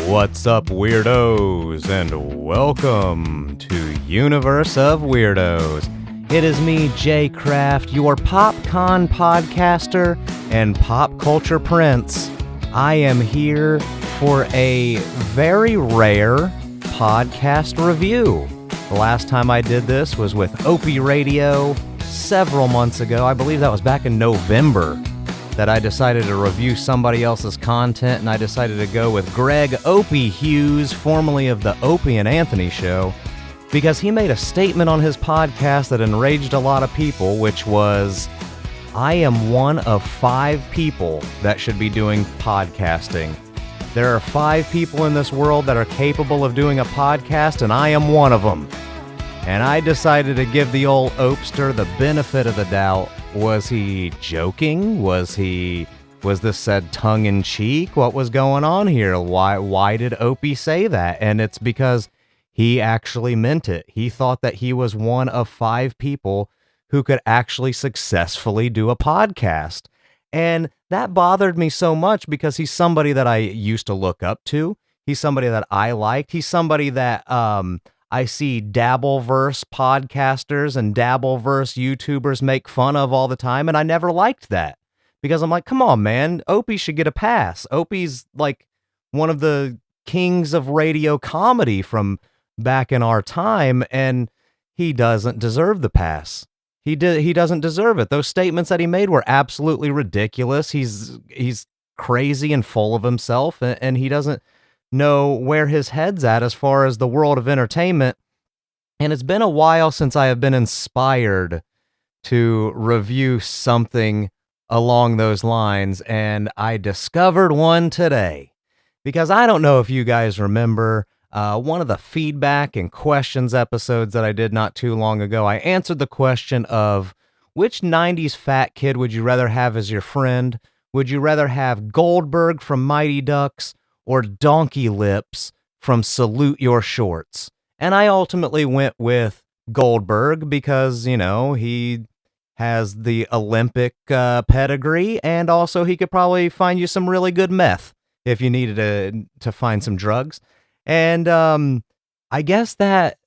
What's up, weirdos, and welcome to Universe of Weirdos. It is me, Jay Kraft, your PopCon podcaster and pop culture prince. I am here for a very rare podcast review. The last time I did this was with Opie Radio several months ago. I believe that was back in November that I decided to review somebody else's content, and I decided to go with Greg Opie Hughes, formerly of the Opie and Anthony Show, because he made a statement on his podcast that enraged a lot of people, which was, I am one of 5 people that should be doing podcasting. There are 5 people in this world that are capable of doing a podcast, and I am one of them. And I decided to give the old Opester the benefit of the doubt. Was he joking? Was this said tongue-in-cheek? What was going on here? Why did Opie say that? And it's because he actually meant it. He thought that he was one of 5 people who could actually successfully do a podcast. And that bothered me so much because he's somebody that I used to look up to. He's somebody that I liked. He's somebody that I see Dabbleverse podcasters and Dabbleverse YouTubers make fun of all the time, and I never liked that because I'm like, come on, man, Opie should get a pass. Opie's like one of the kings of radio comedy from back in our time, and he doesn't deserve the pass. He doesn't deserve it. Those statements that he made were absolutely ridiculous. He's crazy and full of himself, and he doesn't know where his head's at as far as the world of entertainment. And it's been a while since I have been inspired to review something along those lines, and I discovered one today. Because I don't know if you guys remember one of the feedback and questions episodes that I did not too long ago. I answered the question of, which 90s fat kid would you rather have as your friend? Would you rather have Goldberg from Mighty Ducks or Donkey Lips from Salute Your Shorts? And I ultimately went with Goldberg because, you know, he has the Olympic pedigree, and also he could probably find you some really good meth if you needed to find some drugs. And I guess that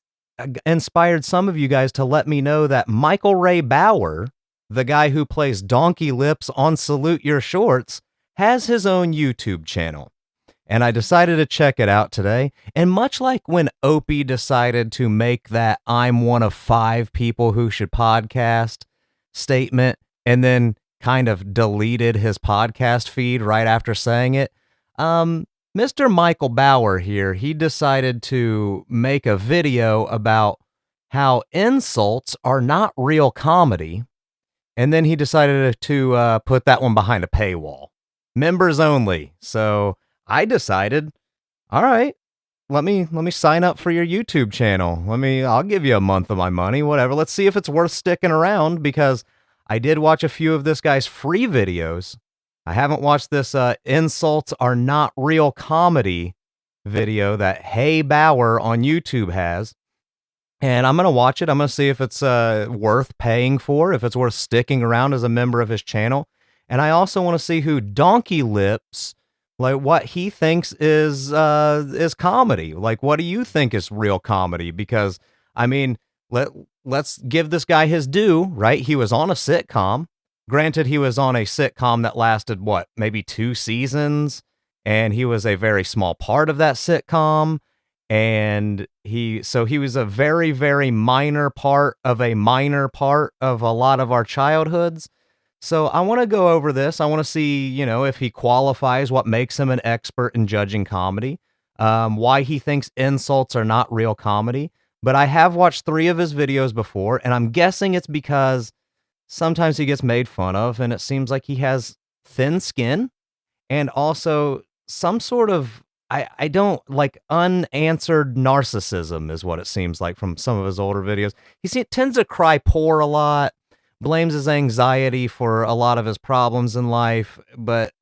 inspired some of you guys to let me know that Michael Ray Bauer, the guy who plays Donkey Lips on Salute Your Shorts, has his own YouTube channel. And I decided to check it out today. And much like when Opie decided to make that I'm one of 5 people who should podcast statement and then kind of deleted his podcast feed right after saying it, Mr. Michael Bauer here, he decided to make a video about how insults are not real comedy. And then he decided to put that one behind a paywall. Members only. So I decided, all right, let me sign up for your YouTube channel. I'll give you a month of my money, whatever. Let's see if it's worth sticking around, because I did watch a few of this guy's free videos. I haven't watched this Insults Are Not Real Comedy video that Hey Bauer on YouTube has. And I'm going to watch it. I'm going to see if it's worth paying for, if it's worth sticking around as a member of his channel. And I also want to see who Donkey Lips, like what he thinks is comedy. Like, what do you think is real comedy? Because, I mean, let's give this guy his due, right? He was on a sitcom. Granted, he was on a sitcom that lasted, maybe 2 seasons, and he was a very small part of that sitcom. And he was a very, very minor part of a lot of our childhoods. So I want to go over this. I want to see, if he qualifies, what makes him an expert in judging comedy, why he thinks insults are not real comedy. But I have watched 3 of his videos before, and I'm guessing it's because sometimes he gets made fun of, and it seems like he has thin skin, and also some sort of, I don't like, unanswered narcissism is what it seems like from some of his older videos. He tends to cry poor a lot, blames his anxiety for a lot of his problems in life, but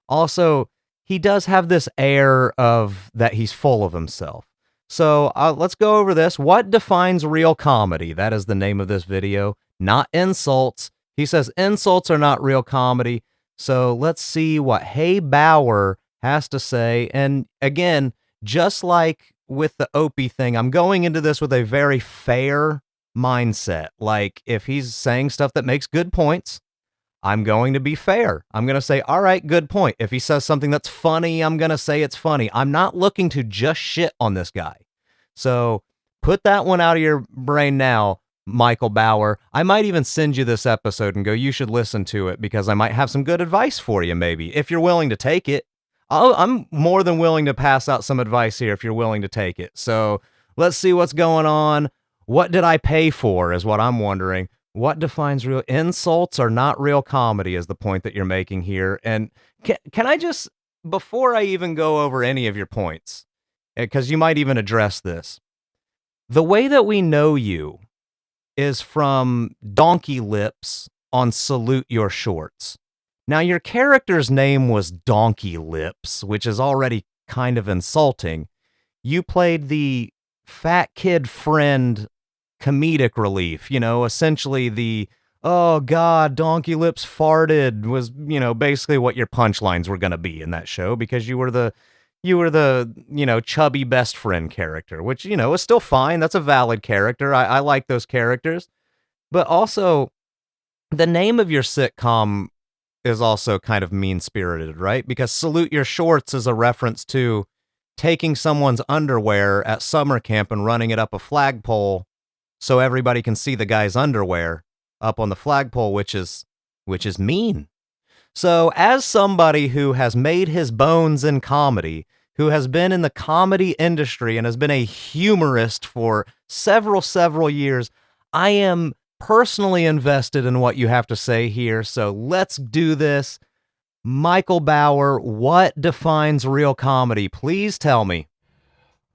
also he does have this air of that he's full of himself. So let's go over this. What defines real comedy? That is the name of this video, not insults. He says insults are not real comedy. So let's see what Hey Bauer has to say. And again, just like with the Opie thing, I'm going into this with a very fair mindset. Like, if he's saying stuff that makes good points, I'm going to be fair. I'm going to say, all right, good point. If he says something that's funny, I'm going to say it's funny. I'm not looking to just shit on this guy. So put that one out of your brain now, Michael Bauer. I might even send you this episode and go, you should listen to it, because I might have some good advice for you, maybe, if you're willing to take it. I'm more than willing to pass out some advice here if you're willing to take it. So let's see what's going on. What did I pay for is what I'm wondering. What defines real insults are not real comedy is the point that you're making here. And can I just, before I even go over any of your points, because you might even address this, the way that we know you is from Donkey Lips on Salute Your Shorts. Now, your character's name was Donkey Lips, which is already kind of insulting. You played the fat kid friend comedic relief, essentially the, oh God, Donkey Lips farted was, basically what your punchlines were going to be in that show, because you were the, chubby best friend character, which, is still fine. That's a valid character. I like those characters. But also, the name of your sitcom is also kind of mean-spirited, right? Because Salute Your Shorts is a reference to taking someone's underwear at summer camp and running it up a flagpole so everybody can see the guy's underwear up on the flagpole, which is mean. So as somebody who has made his bones in comedy, who has been in the comedy industry and has been a humorist for several years, I am personally invested in what you have to say here. So let's do this. Michael Bauer, what defines real comedy? Please tell me.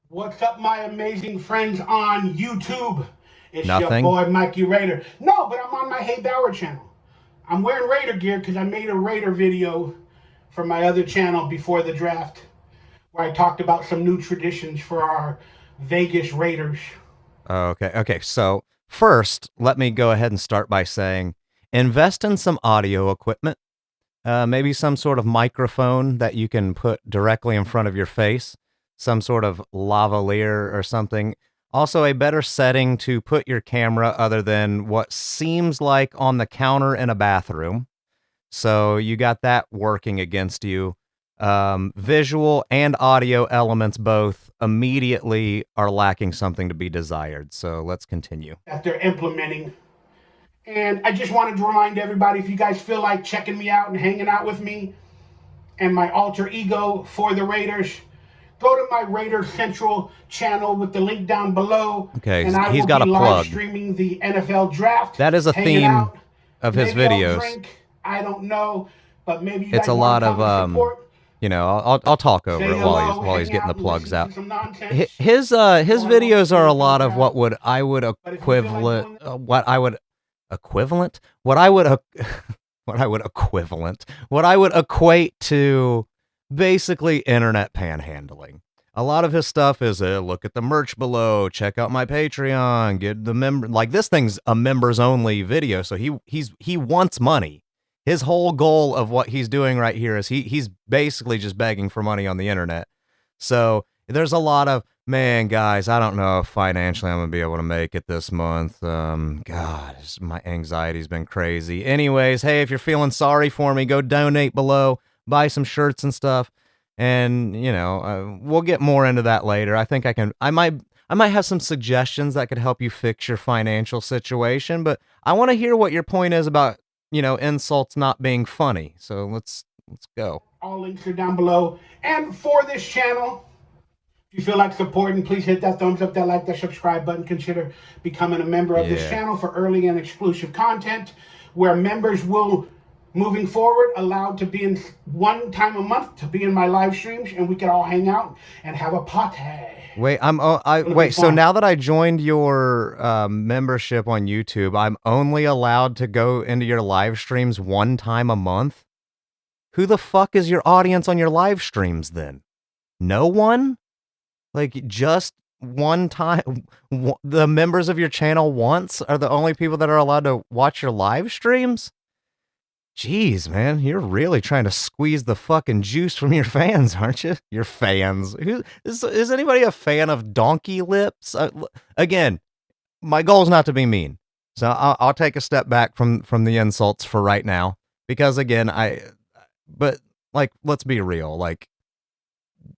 What's up, my amazing friends on YouTube? It's Nothing. Your boy, Mikey Raider. No, but I'm on my Hey Bauer channel. I'm wearing Raider gear because I made a Raider video for my other channel before the draft, where I talked about some new traditions for our Vegas Raiders. Okay. So first, let me go ahead and start by saying, invest in some audio equipment, maybe some sort of microphone that you can put directly in front of your face, some sort of lavalier or something. Also, a better setting to put your camera other than what seems like on the counter in a bathroom. So you got that working against you. Visual and audio elements both immediately are lacking something to be desired. So let's continue. That they're implementing. And I just wanted to remind everybody, if you guys feel like checking me out and hanging out with me and my alter ego for the Raiders, go to my Raider Central channel with the link down below. Okay, and I he's will got be a live plug. Streaming the NFL draft. That is a theme out. of his Maybe videos. I'll drink. I don't know, but maybe you It's guys a lot want to of support. I'll talk over Say it hello, while he's hang getting the out, and plugs listen out. to some nonsense. His videos are a lot of what I would But if you feel like equivalent doing what I would equivalent what I would what I would equivalent what I would equate to basically internet panhandling. A lot of his stuff is look at the merch below, check out my Patreon, get the member, like this thing's a members only video, so he wants money. His whole goal of what he's doing right here is he's basically just begging for money on the internet. So there's a lot of, man, guys, I don't know if financially I'm going to be able to make it this month. God, my anxiety's been crazy. Anyways, hey, if you're feeling sorry for me, go donate below, buy some shirts and stuff. And, we'll get more into that later. I think I might have some suggestions that could help you fix your financial situation, but I want to hear what your point is about, insults not being funny. So let's go. All links are down below. And for this channel, if you feel like supporting, please hit that thumbs up, that like, that subscribe button. Consider becoming a member of this channel for early and exclusive content, where members will, moving forward, allowed to be in one time a month to be in my live streams, and we can all hang out and have a party. Wait, so now that I joined your membership on YouTube, I'm only allowed to go into your live streams one time a month? Who the fuck is your audience on your live streams then? No one? Like, just one time? The members of your channel once are the only people that are allowed to watch your live streams? Jeez, man, you're really trying to squeeze the fucking juice from your fans, aren't you? Your fans. Is anybody a fan of donkey lips? Again, my goal is not to be mean, so I'll take a step back from the insults for right now, because again, but like, let's be real, like,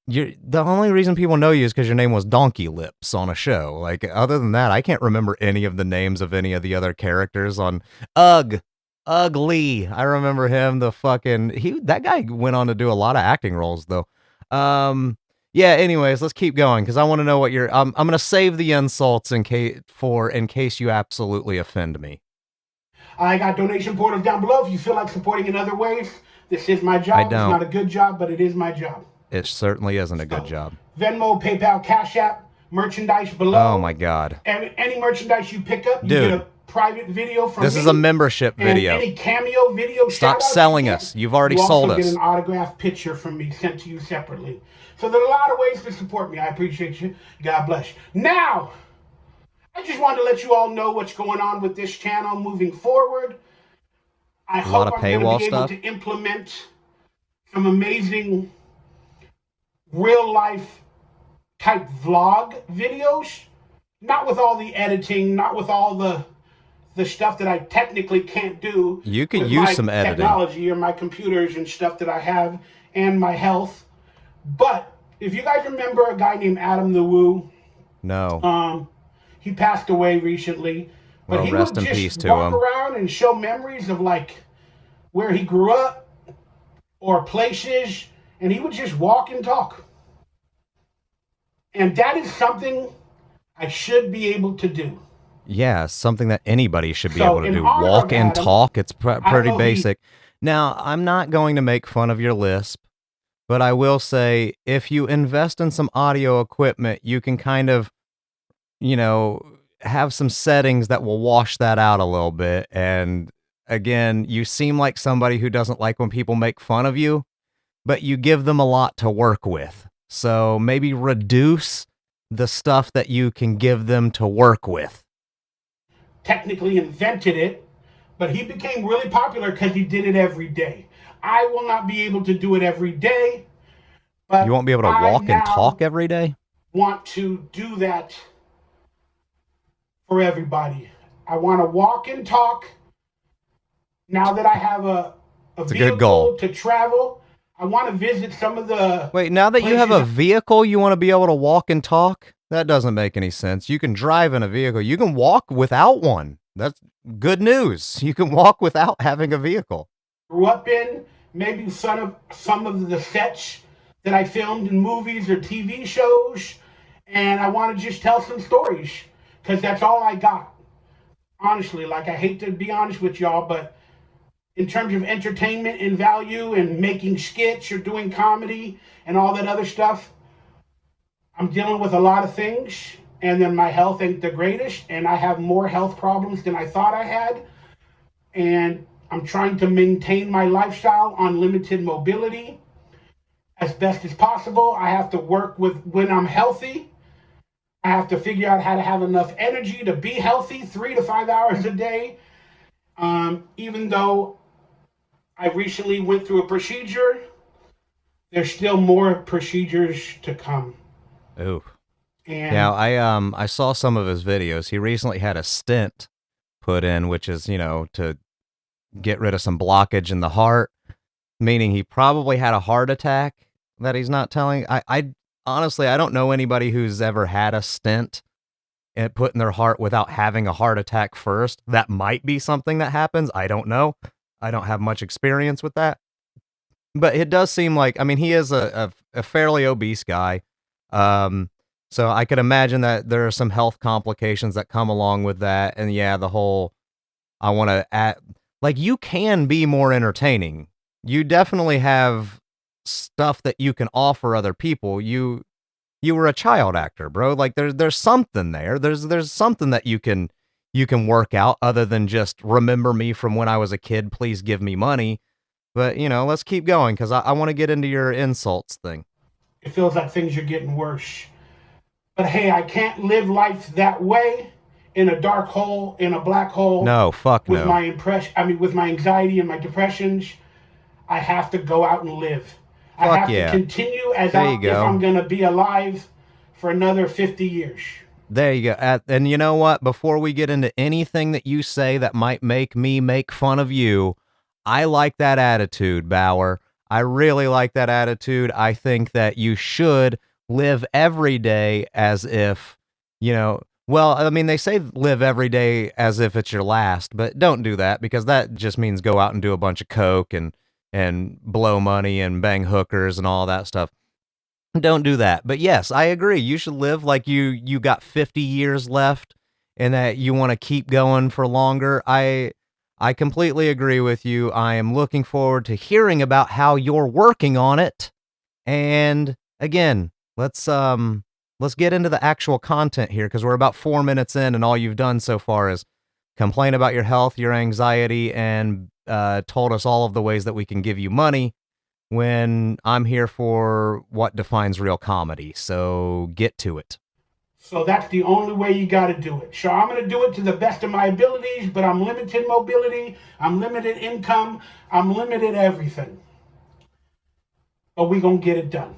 the only reason people know you is because your name was Donkey Lips on a show. Like, other than that, I can't remember any of the names of any of the other characters on Ugly. I remember him. That guy went on to do a lot of acting roles though. Yeah. Anyways, let's keep going because I want to know what you're. I'm gonna save the insults in case you absolutely offend me. I got donation portals down below if you feel like supporting in other ways. This is my job. It's not a good job, but it is my job. It certainly isn't a good job. Venmo, PayPal, Cash App, merchandise below. Oh my God. Any merchandise you pick up, you get a private video from me. This is a membership video. And any cameo video. Stop selling us. You've already sold us. You also get an autographed picture from me sent to you separately. So there are a lot of ways to support me. I appreciate you. God bless. Now, I just wanted to let you all know what's going on with this channel moving forward. I hope I'm going to be able to implement some amazing real life type vlog videos. Not with all the editing, not with all the stuff that I technically can't do. You could use some editing. Technology or my computers and stuff that I have and my health. But if you guys remember a guy named Adam the Woo. No. He passed away recently. But he would just walk around and show memories of like where he grew up or places, and he would just walk and talk. And that is something I should be able to do. Yeah, something that anybody should be able to do. Walk and talk. It's pretty basic. Now, I'm not going to make fun of your lisp, but I will say if you invest in some audio equipment, you can kind of, have some settings that will wash that out a little bit. And again, you seem like somebody who doesn't like when people make fun of you, but you give them a lot to work with. So maybe reduce the stuff that you can give them to work with. Technically invented it, but he became really popular because he did it every day. I will not be able to do it every day. But you won't be able to walk and talk every day? Want to do that for everybody. I want to walk and talk. Now that I have a vehicle to travel, I want to visit some of the... Wait, now that you have a vehicle, you want to be able to walk and talk? That doesn't make any sense. You can drive in a vehicle. You can walk without one. That's good news. You can walk without having a vehicle. Grew up in, maybe some of the sets that I filmed in movies or TV shows, and I want to just tell some stories, because that's all I got. Honestly, like, I hate to be honest with y'all, but in terms of entertainment and value and making skits or doing comedy and all that other stuff, I'm dealing with a lot of things, and then my health ain't the greatest, and I have more health problems than I thought I had, and I'm trying to maintain my lifestyle on limited mobility as best as possible. I have to work with when I'm healthy. I have to figure out how to have enough energy to be healthy 3 to 5 hours a day. Even though I recently went through a procedure, there's still more procedures to come. Ooh. Now, I saw some of his videos. He recently had a stent put in, which is, to get rid of some blockage in the heart, meaning he probably had a heart attack that he's not telling. I honestly, I don't know anybody who's ever had a stent and put in their heart without having a heart attack first. That might be something that happens. I don't know. I don't have much experience with that. But it does seem like, he is a fairly obese guy. So I could imagine that there are some health complications that come along with that. And yeah, the whole, I want to add, like, you can be more entertaining. You definitely have stuff that you can offer other people. You were a child actor, bro. Like, there's something there. There's something that you can work out other than just remember me from when I was a kid. Please give me money. But, let's keep going because I want to get into your insults thing. It feels like things are getting worse. But hey, I can't live life that way in a dark hole, in a black hole. No, fuck with no. my with my anxiety and my depressions. I have to go out and live. I Fuck have to yeah. continue There you if go. I'm going to be alive for another 50 years. There you go. And you know what? Before we get into anything that you say that might make me make fun of you, I like that attitude, Bauer. I really like that attitude. I think that you should live every day as if, well, I mean, they say live every day as if it's your last, but don't do that because that just means go out and do a bunch of coke and blow money and bang hookers and all that stuff. Don't do that. But yes, I agree. You should live like you got 50 years left and that you want to keep going for longer. I completely agree with you. I am looking forward to hearing about how you're working on it. And again, let's get into the actual content here because we're about 4 minutes in and all you've done so far is complain about your health, your anxiety, and told us all of the ways that we can give you money when I'm here for what defines real comedy. So get to it. So that's the only way you got to do it. So I'm going to do it to the best of my abilities, but I'm limited mobility, I'm limited income, I'm limited everything. But we're going to get it done.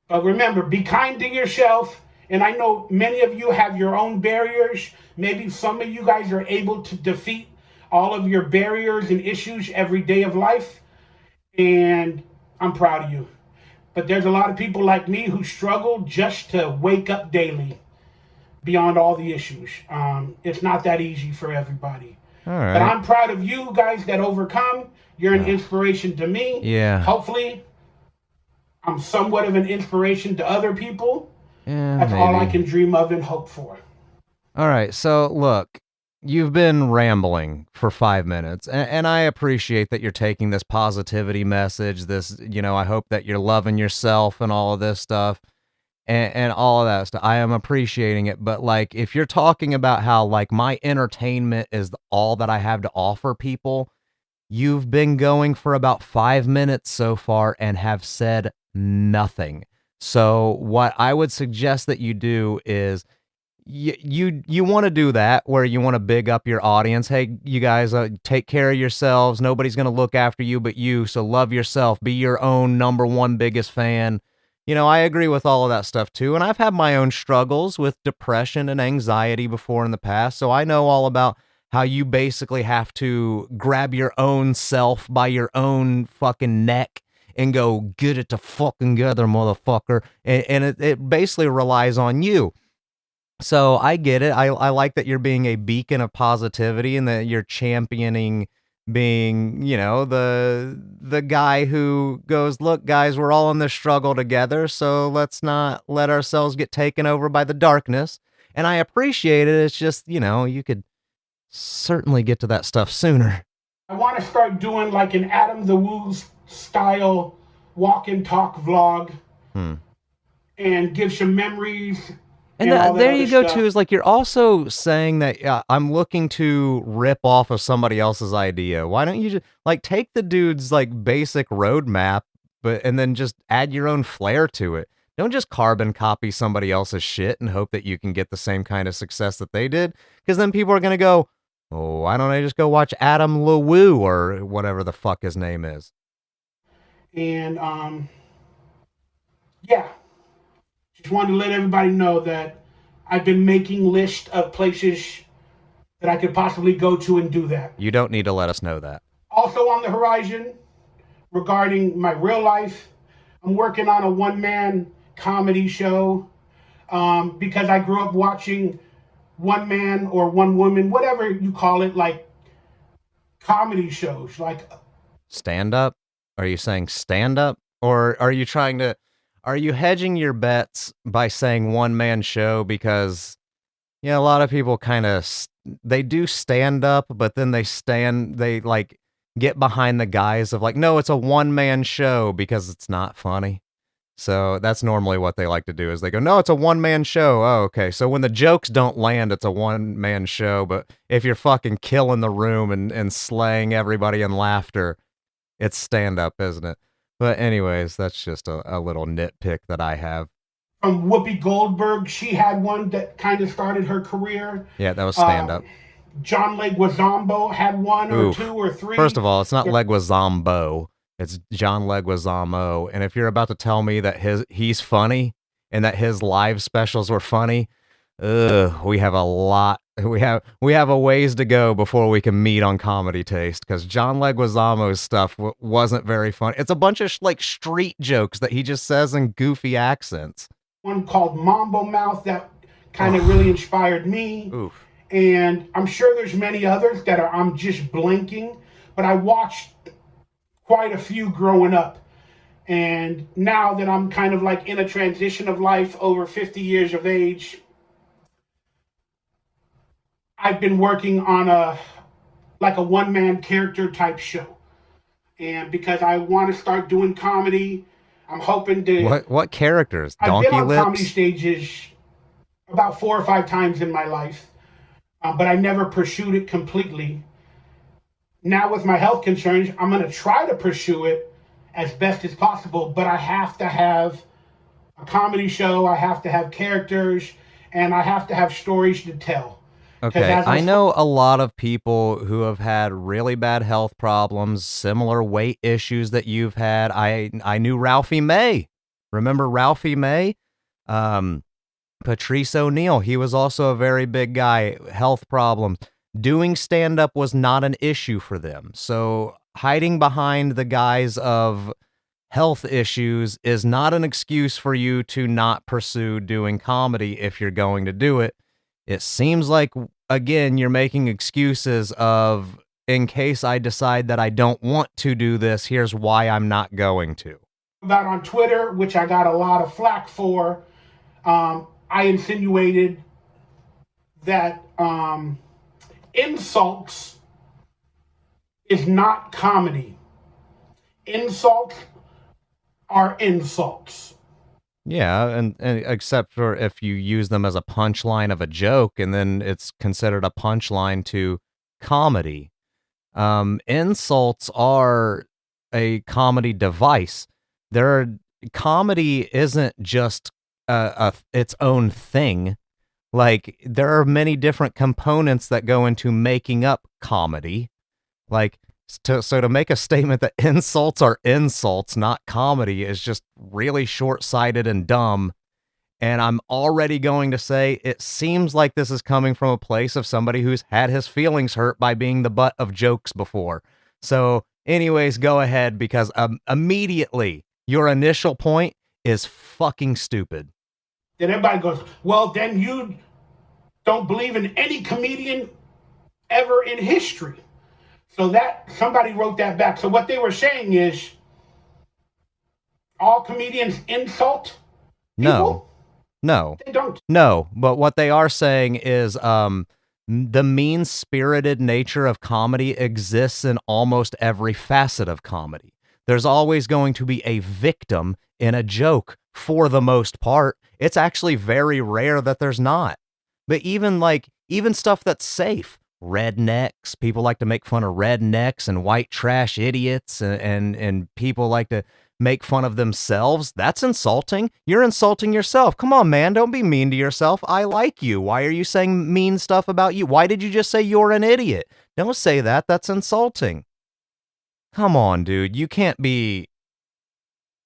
But remember, be kind to yourself. And I know many of you have your own barriers. Maybe some of you guys are able to defeat all of your barriers and issues every day of life. And I'm proud of you. But there's a lot of people like me who struggle just to wake up daily beyond all the issues. It's not that easy for everybody. All right. But I'm proud of you guys that overcome. You're an inspiration to me. Yeah. Hopefully, I'm somewhat of an inspiration to other people. Yeah, That's maybe. all I can dream of and hope for. All right. So look, you've been rambling for 5 minutes, and I appreciate that you're taking this positivity message. This, I hope that you're loving yourself and all of this stuff, and all of that stuff. I am appreciating it. But like, if you're talking about how like my entertainment is all that I have to offer people, you've been going for about 5 minutes so far and have said nothing. So what I would suggest that you do is you want to do that where you want to big up your audience. Hey, you guys, take care of yourselves. Nobody's going to look after you but you. So love yourself. Be your own number one biggest fan. I agree with all of that stuff too. And I've had my own struggles with depression and anxiety before in the past. So I know all about how you basically have to grab your own self by your own fucking neck and go, get it to fucking together, motherfucker. And it basically relies on you. So I get it. I like that you're being a beacon of positivity and that you're championing being, the guy who goes, look, guys, we're all in this struggle together, so let's not let ourselves get taken over by the darkness. And I appreciate it. It's just, you could certainly get to that stuff sooner. I want to start doing like an Adam the Woo style walk and talk vlog and give some memories. And there you go, too, is like you're also saying that I'm looking to rip off of somebody else's idea. Why don't you just like take the dude's like basic roadmap, and then just add your own flair to it? Don't just carbon copy somebody else's shit and hope that you can get the same kind of success that they did. Because then people are going to go, oh, why don't I just go watch Adam LeWoo or whatever the fuck his name is? And, yeah. Just wanted to let everybody know that I've been making lists of places that I could possibly go to and do that. You don't need to let us know that. Also on the horizon, regarding my real life, I'm working on a one-man comedy show because I grew up watching one man or one woman, whatever you call it, like comedy shows. Like stand-up? Are you saying stand-up? Or are you hedging your bets by saying one-man show? Because, a lot of people kind of, they do stand up, but then they like get behind the guise of like, no, it's a one-man show because it's not funny. So that's normally what they like to do is they go, no, it's a one-man show. Oh, okay. So when the jokes don't land, it's a one-man show. But if you're fucking killing the room and slaying everybody in laughter, it's stand-up, isn't it? But anyways, that's just a little nitpick that I have. from Whoopi Goldberg. She had one that kind of started her career. Yeah, that was stand-up. John Leguizamo had one or Oof. 2 or 3. First of all, it's not Leguizamo. It's John Leguizamo. And if you're about to tell me that he's funny and that his live specials were funny, we have a lot. We have a ways to go before we can meet on comedy taste, because John Leguizamo's stuff wasn't very funny. It's a bunch of like street jokes that he just says in goofy accents. One called Mambo Mouth that kind of really inspired me. Oof. And I'm sure there's many others that I'm just blanking, but I watched quite a few growing up. And now that I'm kind of like in a transition of life, over 50 years of age, I've been working on a one-man character type show. And because I want to start doing comedy, I'm hoping to... What characters? Donkey I've been on Lips? comedy stages about 4 or 5 times in my life. But I never pursued it completely. Now with my health concerns, I'm going to try to pursue it as best as possible, but I have to have a comedy show, I have to have characters, and I have to have stories to tell. Okay, I know a lot of people who have had really bad health problems, similar weight issues that you've had. I knew Ralphie May. Remember Ralphie May? Patrice O'Neal, he was also a very big guy, health problems. Doing stand-up was not an issue for them. So hiding behind the guise of health issues is not an excuse for you to not pursue doing comedy if you're going to do it. It seems like, again, you're making excuses of, in case I decide that I don't want to do this, here's why I'm not going to. About on Twitter, which I got a lot of flack for, I insinuated that insults is not comedy. Insults are insults. Yeah, and except for if you use them as a punchline of a joke, and then it's considered a punchline to comedy. Insults are a comedy device. Comedy isn't just its own thing. Like, there are many different components that go into making up comedy. Like, so to make a statement that insults are insults, not comedy, is just really short-sighted and dumb. And I'm already going to say it seems like this is coming from a place of somebody who's had his feelings hurt by being the butt of jokes before. So anyways, go ahead, because immediately your initial point is fucking stupid. Then everybody goes, well, then you don't believe in any comedian ever in history. So that somebody wrote that back. So what they were saying is all comedians insult people? No. They don't. No, but what they are saying is the mean-spirited nature of comedy exists in almost every facet of comedy. There's always going to be a victim in a joke for the most part. It's actually very rare that there's not. But even stuff that's safe, rednecks, people like to make fun of rednecks and white trash idiots, and people like to make fun of themselves. That's insulting. You're insulting yourself. Come on, man. Don't be mean to yourself. I like you. Why are you saying mean stuff about you? Why did you just say you're an idiot? Don't say that. That's insulting. Come on, dude. You can't be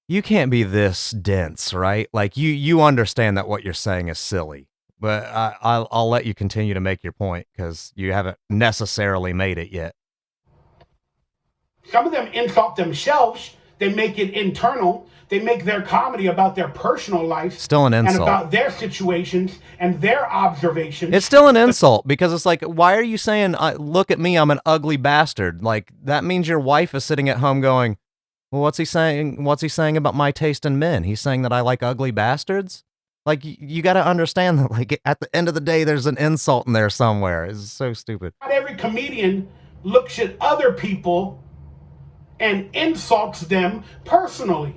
this dense, right? Like, you understand that what you're saying is silly. But I'll let you continue to make your point, because you haven't necessarily made it yet. Some of them insult themselves. They make it internal. They make their comedy about their personal life. Still an insult. And about their situations and their observations. It's still an insult, because it's like, why are you saying, look at me, I'm an ugly bastard? Like, that means your wife is sitting at home going, well, what's he saying? What's he saying about my taste in men? He's saying that I like ugly bastards? Like, you got to understand that, like, at the end of the day, there's an insult in there somewhere. It's so stupid. Not every comedian looks at other people and insults them personally.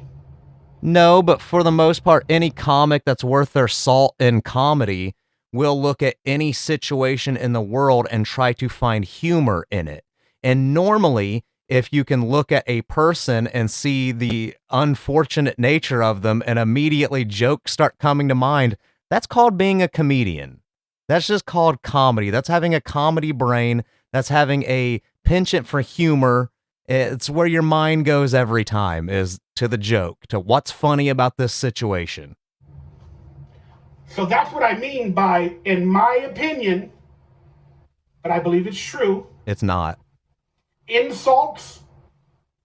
No, but for the most part, any comic that's worth their salt in comedy will look at any situation in the world and try to find humor in it. And normally, if you can look at a person and see the unfortunate nature of them and immediately jokes start coming to mind, that's called being a comedian. That's just called comedy. That's having a comedy brain. That's having a penchant for humor. It's where your mind goes every time, is to the joke, to what's funny about this situation. So that's what I mean by, in my opinion, but I believe it's true. It's not. Insults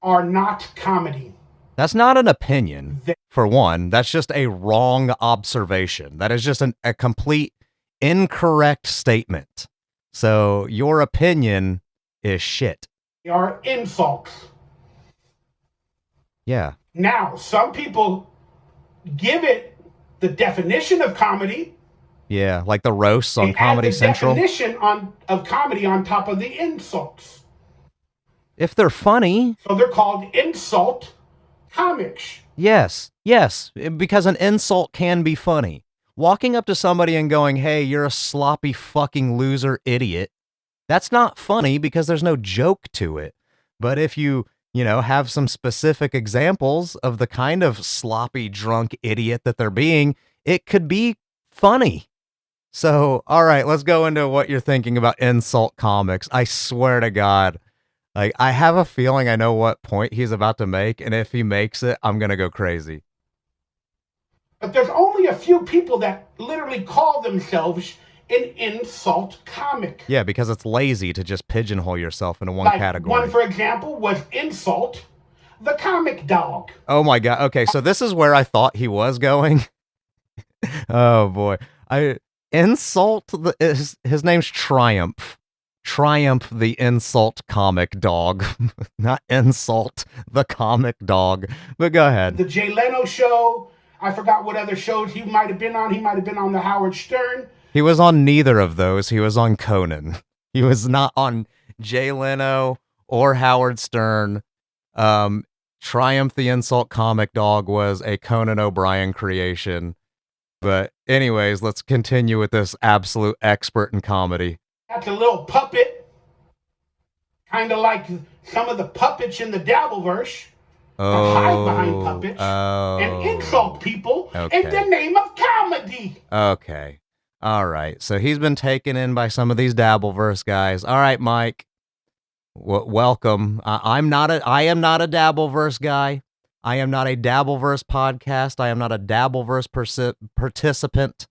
are not comedy. That's not an opinion, for one. That's just a wrong observation. That is just a complete incorrect statement. So your opinion is shit. They are insults. Yeah. Now, some people give it the definition of comedy. Yeah, like the roasts on Comedy Central. Definition of comedy on top of the insults. If they're funny. So they're called insult comics. Yes, because an insult can be funny. Walking up to somebody and going, hey, you're a sloppy fucking loser idiot, that's not funny because there's no joke to it. But if you have some specific examples of the kind of sloppy drunk idiot that they're being, it could be funny. So, all right, let's go into what you're thinking about insult comics. I swear to God, like, I have a feeling I know what point he's about to make, and if he makes it, I'm going to go crazy. But there's only a few people that literally call themselves an insult comic. Yeah, because it's lazy to just pigeonhole yourself into one category. One, for example, was Insult the Comic Dog. Oh my God. Okay, so this is where I thought he was going. Oh boy. His name's Triumph. Triumph the Insult Comic Dog. Not Insult the Comic Dog. But go ahead. The Jay Leno show. I forgot what other shows he might have been on. He might have been on the Howard Stern. He was on neither of those. He was on Conan. He was not on Jay Leno or Howard Stern. Triumph the Insult Comic Dog was a Conan O'Brien creation. But anyways, let's continue with this absolute expert in comedy. That's a little puppet. Kind of like some of the puppets in the Dabbleverse. Hide behind puppets and insult people in the name of comedy. Okay. All right. So he's been taken in by some of these Dabbleverse guys. All right, Mike. Welcome. I am not a Dabbleverse guy. I am not a Dabbleverse podcast. I am not a Dabbleverse participant,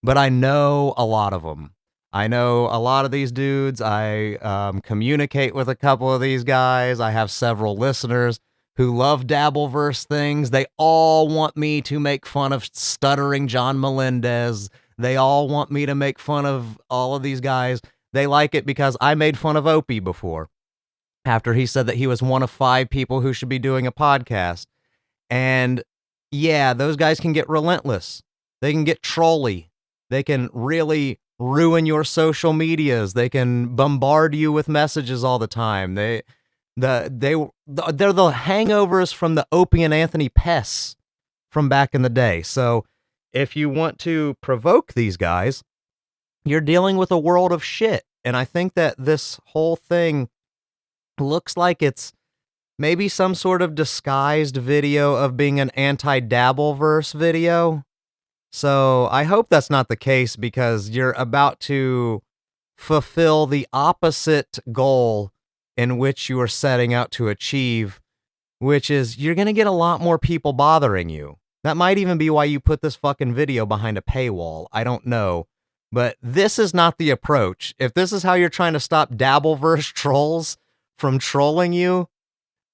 but I know a lot of them. I know a lot of these dudes. I communicate with a couple of these guys. I have several listeners who love Dabbleverse things. They all want me to make fun of stuttering John Melendez. They all want me to make fun of all of these guys. They like it because I made fun of Opie before, after he said that he was one of 5 people who should be doing a podcast. And yeah, those guys can get relentless. They can get trolly. They can really ruin your social medias. They can bombard you with messages all the time. They're the hangovers from the Opie and Anthony pests from back in the day. So if you want to provoke these guys, you're dealing with a world of shit. And I think that this whole thing looks like it's maybe some sort of disguised video of being an anti-Dabbleverse video. So I hope that's not the case, because you're about to fulfill the opposite goal in which you are setting out to achieve, which is you're going to get a lot more people bothering you. That might even be why you put this fucking video behind a paywall. I don't know. But this is not the approach. If this is how you're trying to stop Dabbleverse trolls from trolling you,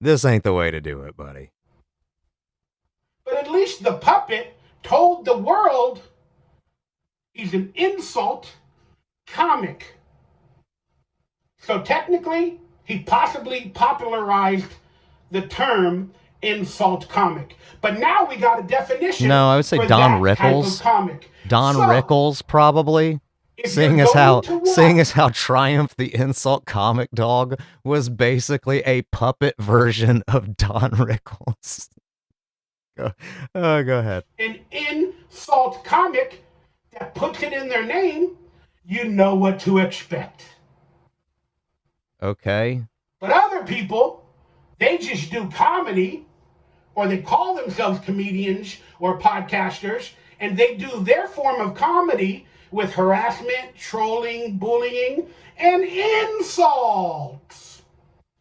this ain't the way to do it, buddy. But at least the puppet told the world he's an insult comic. So technically, he possibly popularized the term insult comic. But now we got a definition. No, I would say Don Rickles. Don Rickles, probably. Seeing as how Triumph the Insult Comic Dog was basically a puppet version of Don Rickles. Go ahead. An insult comic that puts it in their name, you know what to expect. Okay. But other people They just do comedy, or they call themselves comedians or podcasters, and they do their form of comedy with harassment, trolling, bullying, and insults.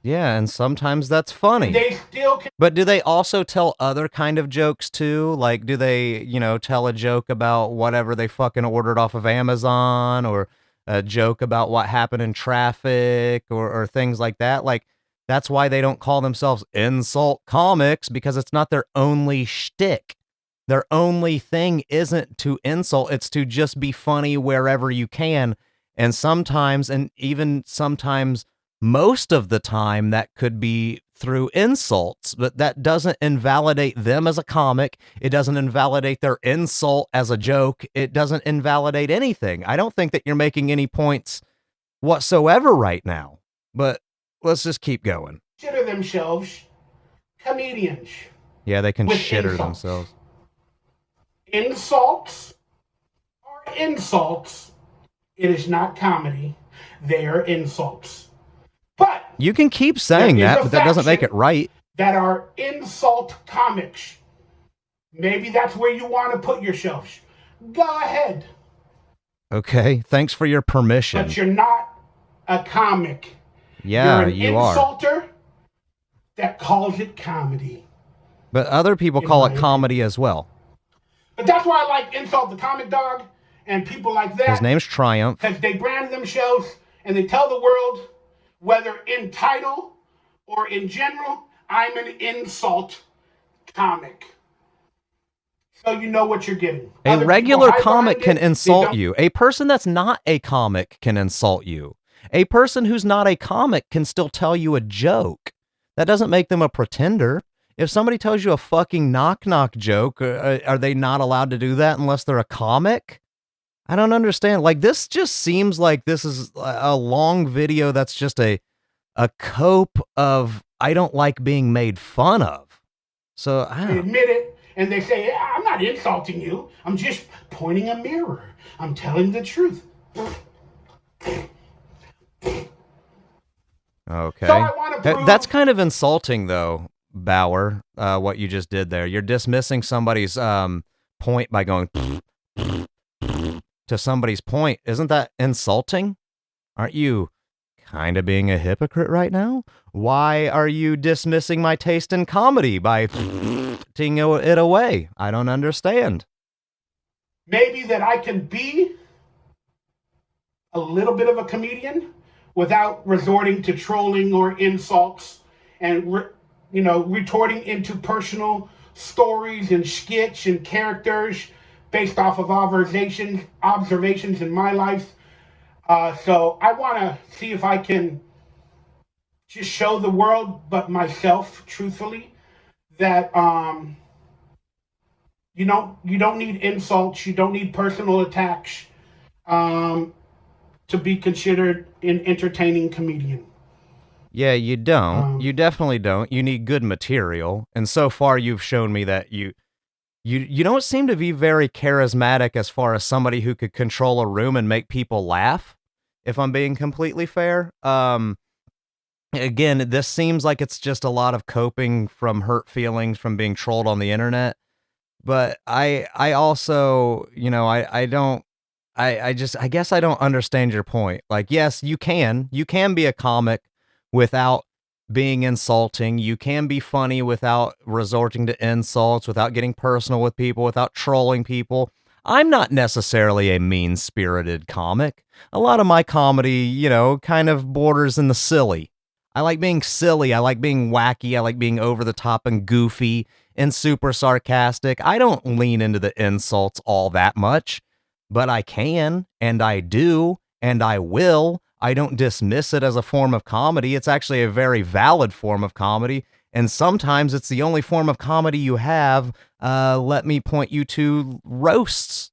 Yeah, and sometimes that's funny. They still can. But do they also tell other kind of jokes too? Like, do they, tell a joke about whatever they fucking ordered off of Amazon, or a joke about what happened in traffic, or things like that? Like, that's why they don't call themselves insult comics, because it's not their only shtick. Their only thing isn't to insult, it's to just be funny wherever you can. And sometimes, and even sometimes, most of the time, that could be through insults, but that doesn't invalidate them as a comic. It doesn't invalidate their insult as a joke. It doesn't invalidate anything. I don't think that you're making any points whatsoever right now, but let's just keep going. Consider themselves comedians. Yeah, they can shitter themselves. Insults are insults. It is not comedy. They are insults. But you can keep saying that, but that doesn't make it right. That are insult comics. Maybe that's where you want to put yourselves. Go ahead. Okay, thanks for your permission. But you're not a comic. Yeah, you're an insulter that calls it comedy. But other people call it comedy as well. But that's why I like Insult the Comic Dog and people like that. His name's Triumph. Because they brand themselves and they tell the world, whether in title or in general, I'm an insult comic. So you know what you're getting. A regular comic can insult you. A person that's not a comic can insult you. A person who's not a comic can still tell you a joke. That doesn't make them a pretender. If somebody tells you a fucking knock-knock joke, are they not allowed to do that unless they're a comic? I don't understand. Like, this just seems like this is a long video that's just a cope of, I don't like being made fun of. So, I don't... They admit it, and they say, yeah, I'm not insulting you. I'm just pointing a mirror. I'm telling the truth. Okay. So I want to prove... That's kind of insulting, though, Bauer, what you just did there. You're dismissing somebody's point by going to somebody's point. Isn't that insulting? Aren't you kind of being a hypocrite right now? Why are you dismissing my taste in comedy by taking it away? I don't understand. Maybe that I can be a little bit of a comedian without resorting to trolling or insults and, retorting into personal stories and skits and characters based off of observations in my life. So I want to see if I can just show the world, but myself, truthfully, that you don't need insults, you don't need personal attacks to be considered an entertaining comedian. Yeah, you don't. You definitely don't. You need good material, and so far you've shown me that you don't seem to be very charismatic as far as somebody who could control a room and make people laugh, if I'm being completely fair. Again, this seems like it's just a lot of coping from hurt feelings from being trolled on the internet. But I also, I guess I don't understand your point. Like, yes, you can be a comic without being insulting. You can be funny without resorting to insults, without getting personal with people, without trolling people. I'm not necessarily a mean-spirited comic. A lot of my comedy, kind of borders in the silly. I like being silly. I like being wacky. I like being over the top and goofy and super sarcastic. I don't lean into the insults all that much, but I can, and I do, and I will. I don't dismiss it as a form of comedy. It's actually a very valid form of comedy, and sometimes it's the only form of comedy you have. Let me point you to roast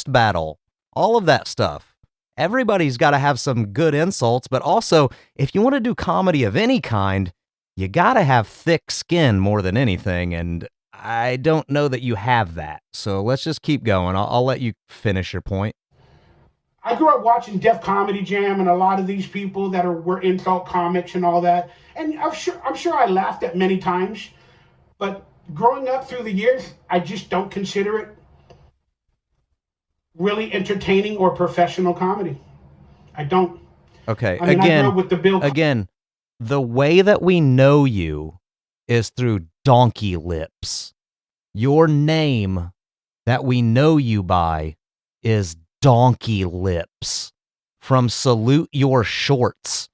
battle, all of that stuff. Everybody's got to have some good insults, but also, if you want to do comedy of any kind, you got to have thick skin more than anything, and I don't know that you have that. So let's just keep going. I'll let you finish your point. I grew up watching Def Comedy Jam and a lot of these people that were insult comics and all that. And I'm sure I laughed at many times, but growing up through the years, I just don't consider it really entertaining or professional comedy. I don't. Okay, I mean, I grew up with the again, the way that we know you is through donkey lips. Your name that we know you by is Donkey Lips from Salute Your Shorts.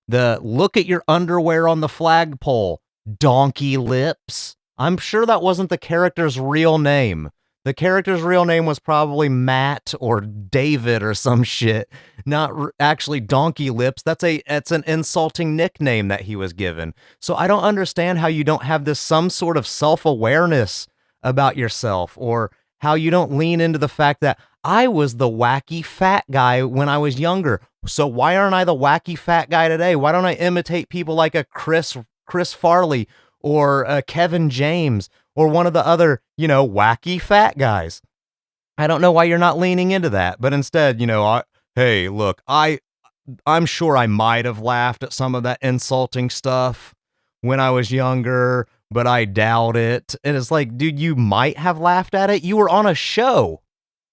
The look at your underwear on the flagpole, Donkey Lips. I'm sure that wasn't the character's real name. The character's real name was probably Matt or David or some shit, not actually Donkey Lips. It's an insulting nickname that he was given. So I don't understand how you don't have this some sort of self-awareness about yourself, or how you don't lean into the fact that I was the wacky fat guy when I was younger. So why aren't I the wacky fat guy today? Why don't I imitate people like a Chris Farley or Kevin James or one of the other, wacky fat guys? I don't know why you're not leaning into that, but instead, hey, look, I'm sure I might have laughed at some of that insulting stuff when I was younger, but I doubt it. And it's like, dude, you might have laughed at it. You were on a show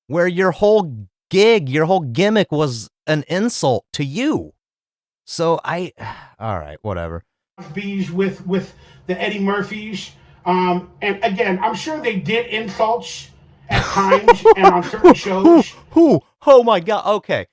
where your whole gimmick was an insult to you. So all right, whatever. Bees with the Eddie Murphys. And again, I'm sure they did insults at times and on certain shows. Oh my God. Okay.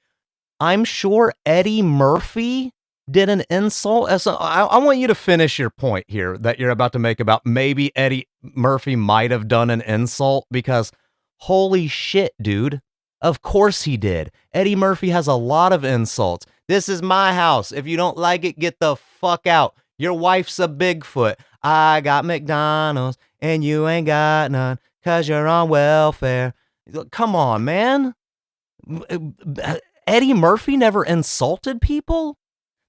I'm sure Eddie Murphy did an insult. I want you to finish your point here that you're about to make about maybe Eddie Murphy might have done an insult, because holy shit, dude. Of course he did. Eddie Murphy has a lot of insults. This is my house. If you don't like it, get the fuck out. Your wife's a Bigfoot. I got McDonald's and you ain't got none 'cause you're on welfare. Come on, man. Eddie Murphy never insulted people?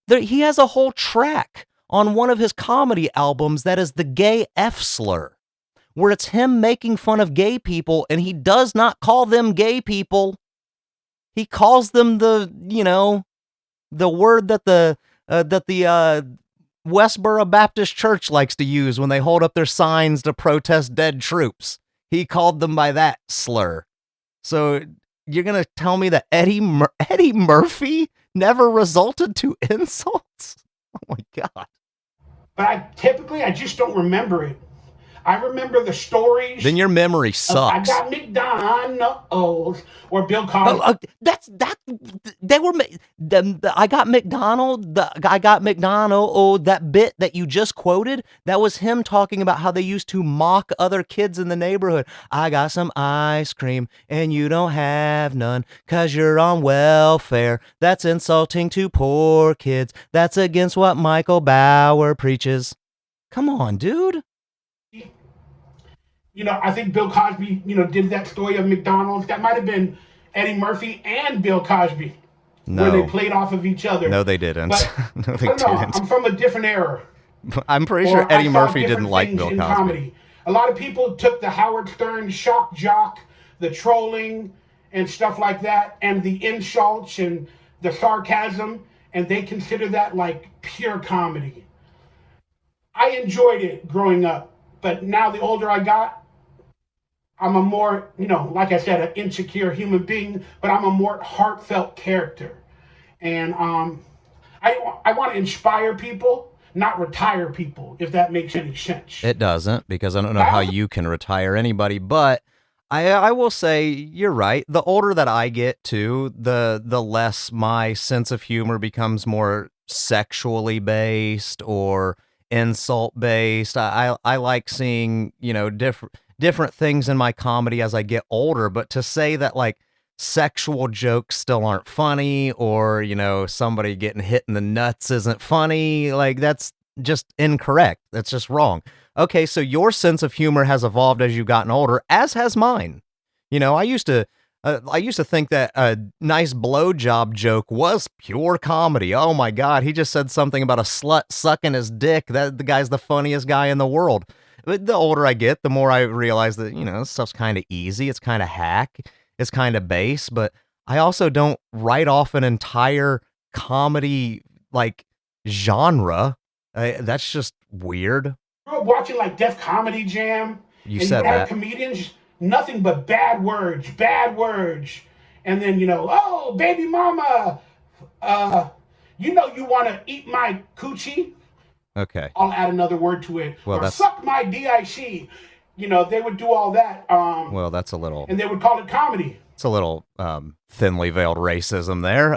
He has a whole track on one of his comedy albums that is the gay F slur, where it's him making fun of gay people, and he does not call them gay people. He calls them the word that the Westboro Baptist Church likes to use when they hold up their signs to protest dead troops. He called them by that slur. So you're going to tell me that Eddie Murphy never resulted to insults? Oh my God. But I just don't remember it. I remember the stories. Then your memory sucks. I got McDonald's or Bill Cosby. I got McDonald. Oh, that bit that you just quoted, that was him talking about how they used to mock other kids in the neighborhood. I got some ice cream and you don't have none 'cause you're on welfare. That's insulting to poor kids. That's against what Michael Bauer preaches. Come on, dude. I think Bill Cosby, did that story of McDonald's. That might have been Eddie Murphy and Bill Cosby. No. Where they played off of each other. No, they didn't. But, no, they didn't. I'm from a different era. I'm pretty sure Eddie Murphy didn't like Bill Cosby. Comedy. A lot of people took the Howard Stern shock jock, the trolling and stuff like that, and the insults and the sarcasm, and they consider that like pure comedy. I enjoyed it growing up, but now the older I got, I'm a more, like I said, an insecure human being, but I'm a more heartfelt character. And I want to inspire people, not retire people, if that makes any sense. It doesn't, because I don't know how you can retire anybody, but I will say you're right. The older that I get too, the less my sense of humor becomes more sexually based or insult based. I like seeing, different things in my comedy as I get older, but to say that like sexual jokes still aren't funny, or somebody getting hit in the nuts isn't funny, like that's just incorrect. That's just wrong. Okay, so your sense of humor has evolved as you've gotten older, as has mine. I used to think that a nice blowjob joke was pure comedy. Oh my God, he just said something about a slut sucking his dick. That the guy's the funniest guy in the world. But the older I get, the more I realize that, this stuff's kind of easy. It's kind of hack. It's kind of base. But I also don't write off an entire comedy like genre. That's just weird. Grew up watching like Def Comedy Jam, You and you would said have that. comedians nothing but bad words, and then oh baby mama, uh, you want to eat my coochie. Okay. I'll add another word to it, Well, or that's suck my dick. They would do all that, that's a little and they would call it comedy. it's a little thinly veiled racism there.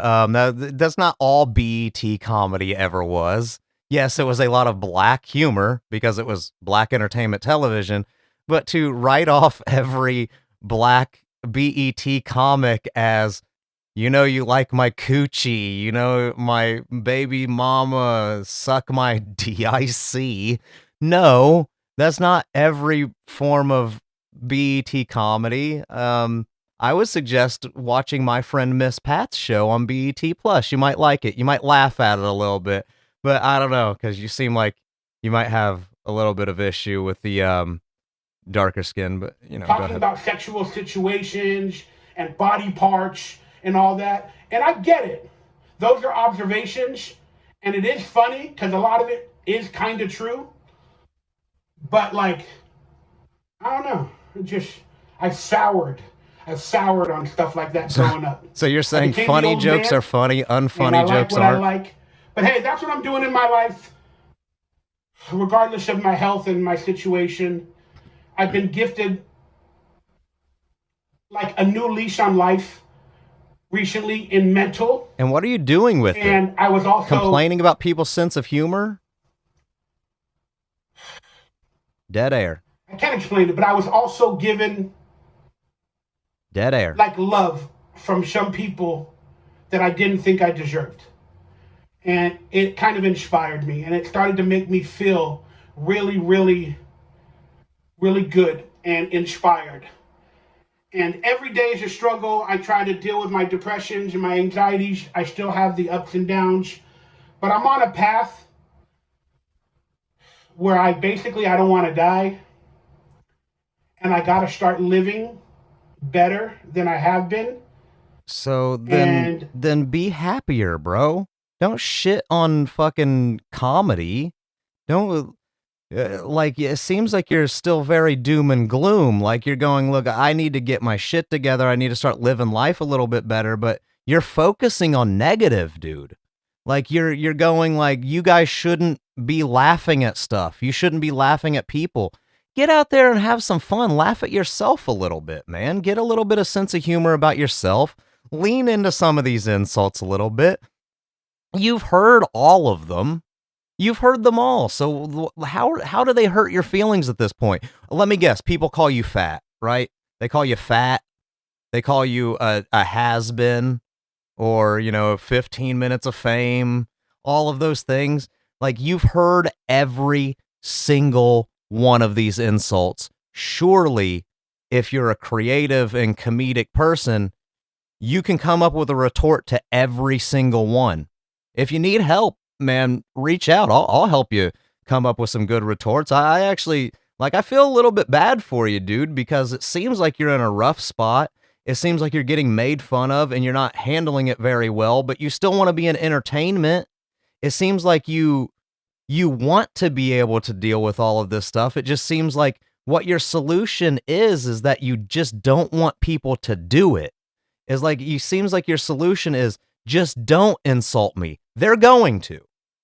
That's not all BET comedy ever was. Yes, it was a lot of black humor because it was black entertainment television, but to write off every black BET comic as you like my coochie, my baby mama, suck my DIC. No, that's not every form of BET comedy. I would suggest watching my friend Miss Pat's show on BET Plus. You might like it. You might laugh at it a little bit, but I don't know, because you seem like you might have a little bit of issue with the darker skin. But go Talking ahead. about sexual situations and body parts and all that, and I get it. Those are observations, and it is funny because a lot of it is kind of true. But like, I don't know. I soured. I soured on stuff like that growing up. So you're saying funny jokes are funny, and unfunny I like jokes what I aren't? like. But hey, that's what I'm doing in my life, regardless of my health and my situation. I've been gifted like a new leash on life recently in mental. And what are you doing with it? And I was also Complaining about people's sense of humor? Dead air. I can't explain it, but I was also given Dead air. like love from some people that I didn't think I deserved. And it kind of inspired me, and it started to make me feel really, really, really good and inspired. And every day is a struggle. I try to deal with my depressions and my anxieties. I still have the ups and downs, but I'm on a path where I don't want to die, and I got to start living better than I have been. So then be happier, bro. Don't shit on fucking comedy. Don't like, it seems like you're still very doom and gloom. Like you're going, look, I need to get my shit together. I need to start living life a little bit better, but you're focusing on negative, dude. Like you're going like, you guys shouldn't be laughing at stuff. You shouldn't be laughing at people. Get out there and have some fun. Laugh at yourself a little bit, man. Get a little bit of sense of humor about yourself. Lean into some of these insults a little bit. You've heard all of them. You've heard them all. So how do they hurt your feelings at this point? Let me guess. People call you fat, right? They call you fat. They call you a has-been, or 15 minutes of fame. All of those things. Like, you've heard every single one of these insults. Surely, if you're a creative and comedic person, you can come up with a retort to every single one. If you need help, man, reach out. I'll help you come up with some good retorts. I actually, I feel a little bit bad for you, dude, because it seems like you're in a rough spot. It seems like you're getting made fun of and you're not handling it very well, but you still want to be in entertainment. It seems like you want to be able to deal with all of this stuff. It just seems like what your solution is that you just don't want people to do it. It's like, seems like your solution is just don't insult me. They're going to.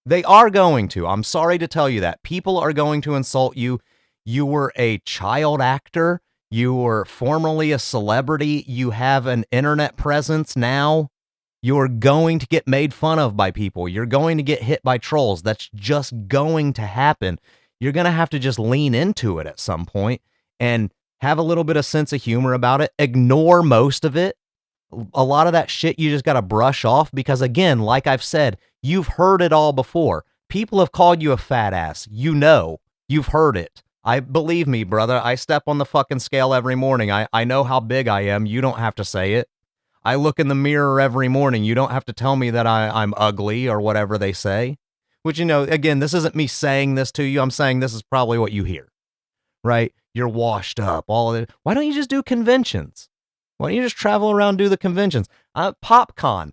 They are going to. I'm sorry to tell you that. People are going to insult you. You were a child actor. You were formerly a celebrity. You have an internet presence now. You're going to get made fun of by people. You're going to get hit by trolls. That's just going to happen. You're going to have to just lean into it at some point and have a little bit of sense of humor about it. Ignore most of it. A lot of that shit you just got to brush off because, again, like I've said, you've heard it all before. People have called you a fat ass. You've heard it. Believe me, brother, I step on the fucking scale every morning. I know how big I am. You don't have to say it. I look in the mirror every morning. You don't have to tell me that I'm ugly or whatever they say. Which, again, this isn't me saying this to you. I'm saying this is probably what you hear, right? You're washed up, all of it. Why don't you just do conventions? Why don't you just travel around and do the conventions? PopCon.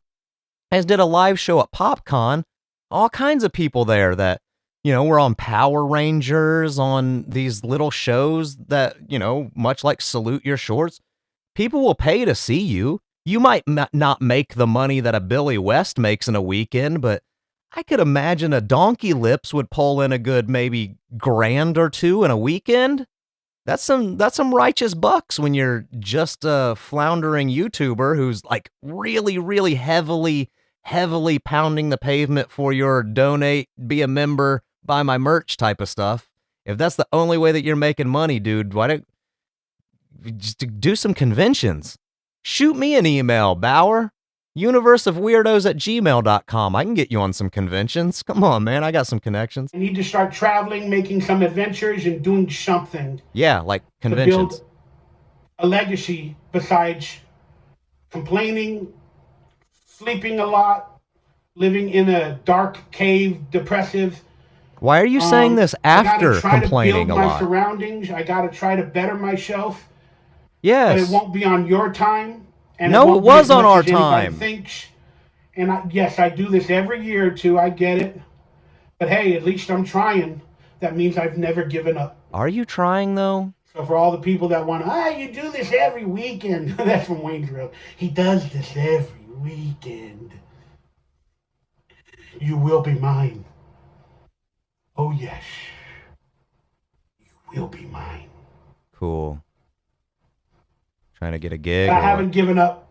I just did a live show at PopCon. All kinds of people there that, were on Power Rangers, on these little shows that, much like Salute Your Shorts. People will pay to see you. You might not make the money that a Billy West makes in a weekend, but I could imagine a Donkey Lips would pull in a good maybe $1,000 or $2,000 in a weekend. That's some righteous bucks when you're just a floundering YouTuber who's like really, really heavily pounding the pavement for your donate, be a member, buy my merch type of stuff. If that's the only way that you're making money, dude, why don't you just do some conventions? Shoot me an email, Bauer. UniverseOfWeirdos@gmail.com. I can get you on some conventions. Come on, man. I got some connections. I need to start traveling, making some adventures, and doing something. Yeah, like conventions. To build a legacy besides complaining, sleeping a lot, living in a dark cave, depressive. Why are you saying this after complaining a lot? I gotta try to build my surroundings. I gotta try to better myself. Yes. But it won't be on your time. And no, it was on our time. Thinks. And yes, I do this every year or two. I get it. But hey, at least I'm trying. That means I've never given up. Are you trying, though? So for all the people that want you do this every weekend. That's from Wayne's World. He does this every weekend. You will be mine. Oh, yes. You will be mine. Cool. Trying to get a gig. I haven't given up,